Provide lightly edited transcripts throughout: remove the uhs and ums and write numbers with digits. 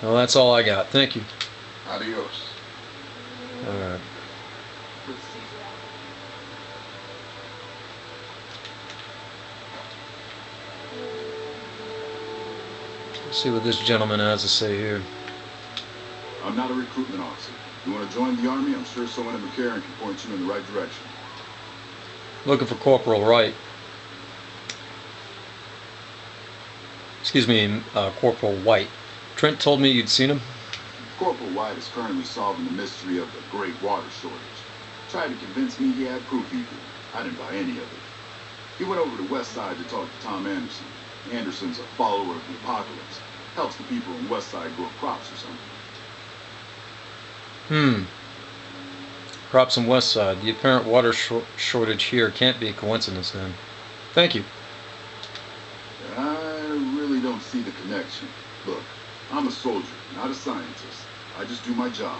Well, that's all I got. Thank you. Adios. Alright. Let's see what this gentleman has to say here. I'm not a recruitment officer. You want to join the Army? I'm sure someone at McCarran can point you in the right direction. Looking for Corporal Wright. Excuse me, Corporal White. Trent told me you'd seen him. Corporal White is currently solving the mystery of the great water shortage. Tried to convince me he had proof he could. I didn't buy any of it. He went over to West Side to talk to Tom Anderson. Anderson's a follower of the apocalypse. Helps the people in West Side grow crops or something. Crops on West Side. The apparent water shortage here can't be a coincidence then. Thank you. I really don't see the connection. Look, I'm a soldier, not a scientist. I just do my job.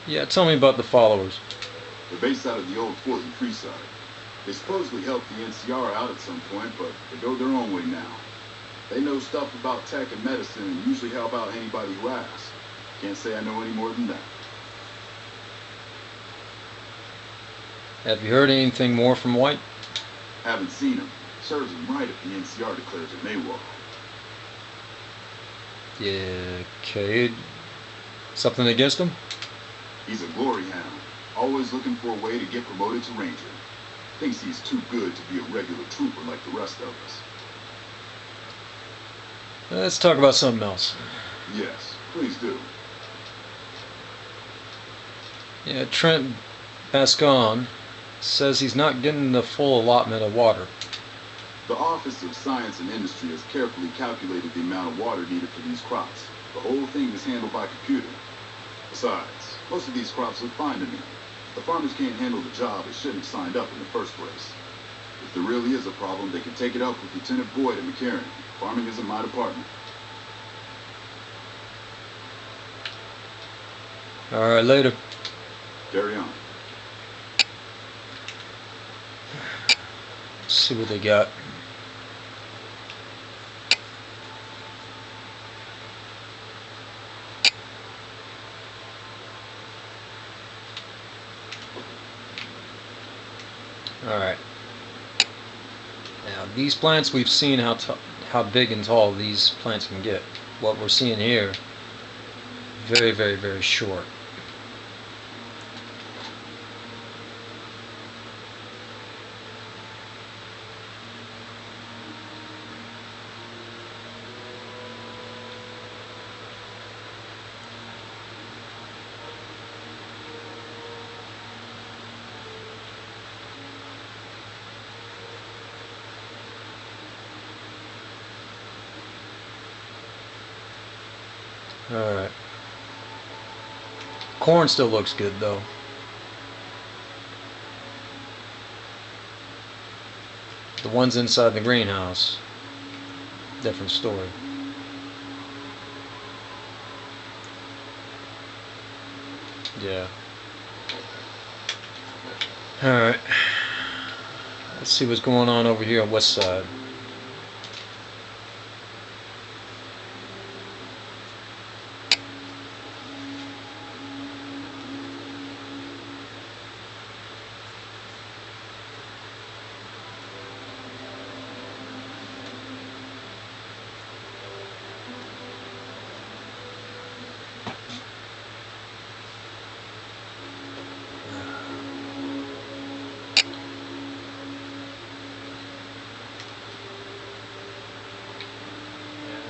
Yeah, tell me about the followers. They're based out of the old fort in Freeside. They supposedly helped the NCR out at some point, but they go their own way now. They know stuff about tech and medicine and usually help out anybody who asks. Can't say I know any more than that. Have you heard anything more from White? Haven't seen him. Serves him right if the NCR declares it AWOL. Yeah, okay. Something against him? He's a glory hound. Always looking for a way to get promoted to Ranger. Thinks he's too good to be a regular trooper like the rest of us. Let's talk about something else. Yes, please do. Yeah, Trent Bascon says he's not getting the full allotment of water. The Office of Science and Industry has carefully calculated the amount of water needed for these crops. The whole thing is handled by computer. Besides, most of these crops look fine to me. If the farmers can't handle the job, they shouldn't have signed up in the first place. If there really is a problem, they can take it up with Lieutenant Boyd and McCarran. Farming isn't my department. Alright, later. Carry on. Let's see what they got. Alright. Now, these plants, we've seen how big and tall these plants can get. What we're seeing here, very, very, very short. Alright. Corn still looks good though. The ones inside the greenhouse, different story. Yeah. Alright. Let's see what's going on over here on West Side.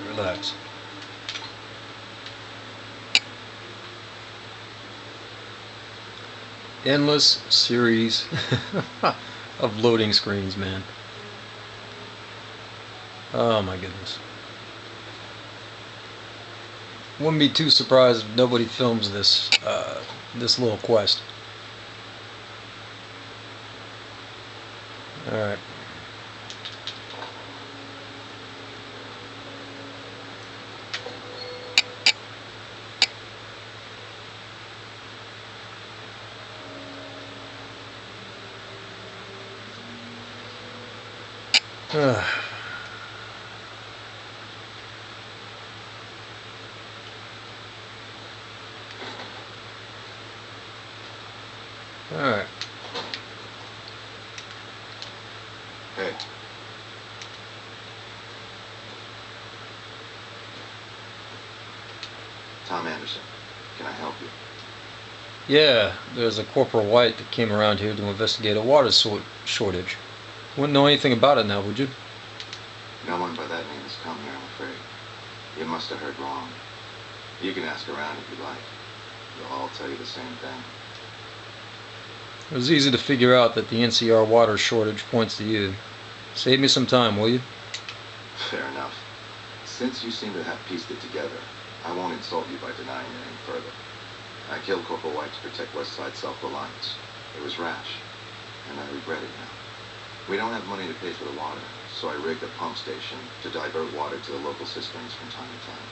Relax. Endless series of loading screens, man. Oh my goodness. Wouldn't be too surprised if nobody films this this little quest. All right. Tom Anderson. Can I help you? Yeah, there's a Corporal White that came around here to investigate a water shortage. Wouldn't know anything about it now, would you? No one by that name has come here, I'm afraid. You must have heard wrong. You can ask around if you like. They'll all tell you the same thing. It was easy to figure out that the NCR water shortage points to you. Save me some time, will you? Fair enough. Since you seem to have pieced it together, I won't insult you by denying it any further. I killed Corporal White to protect Westside Self-Reliance. It was rash, and I regret it now. We don't have money to pay for the water, so I rigged a pump station to divert water to the local cisterns from time to time.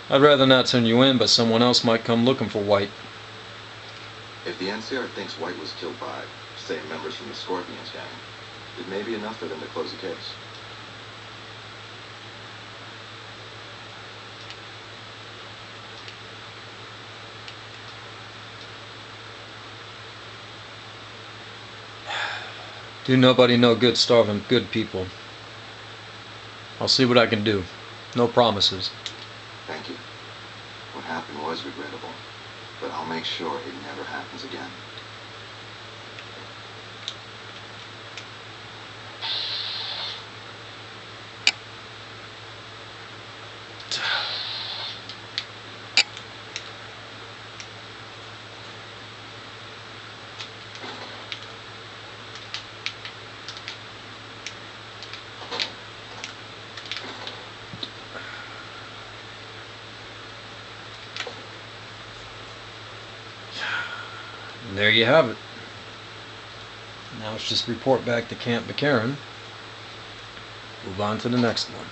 I'd rather not turn you in, but someone else might come looking for White. If the NCR thinks White was killed by, say, members from the Scorpions gang, it may be enough for them to close the case. Do nobody no good starving good people. I'll see what I can do. No promises. Thank you. What happened was regrettable, but I'll make sure it never happens again. And there you have it. Now let's just report back to Camp McCarran. Move on to the next one.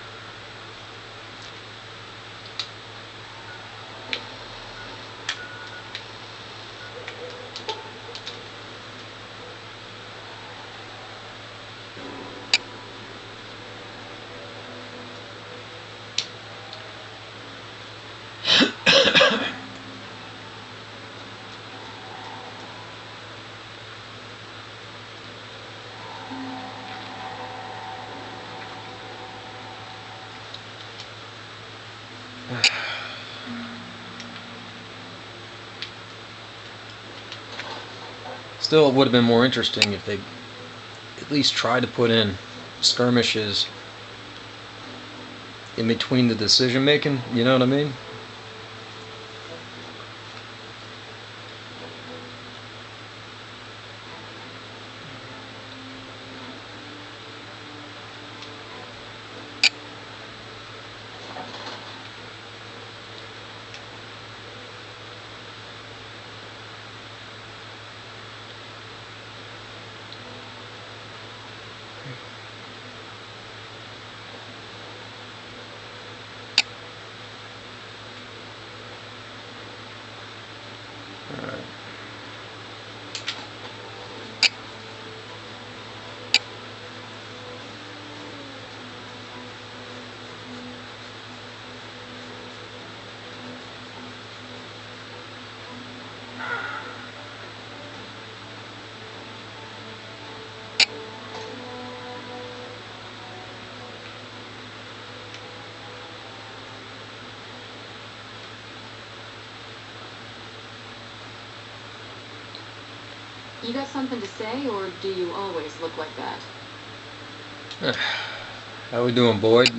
Still, it would have been more interesting if they at least tried to put in skirmishes in between the decision making, you know what I mean? You got something to say, or do you always look like that? How we doing, Boyd?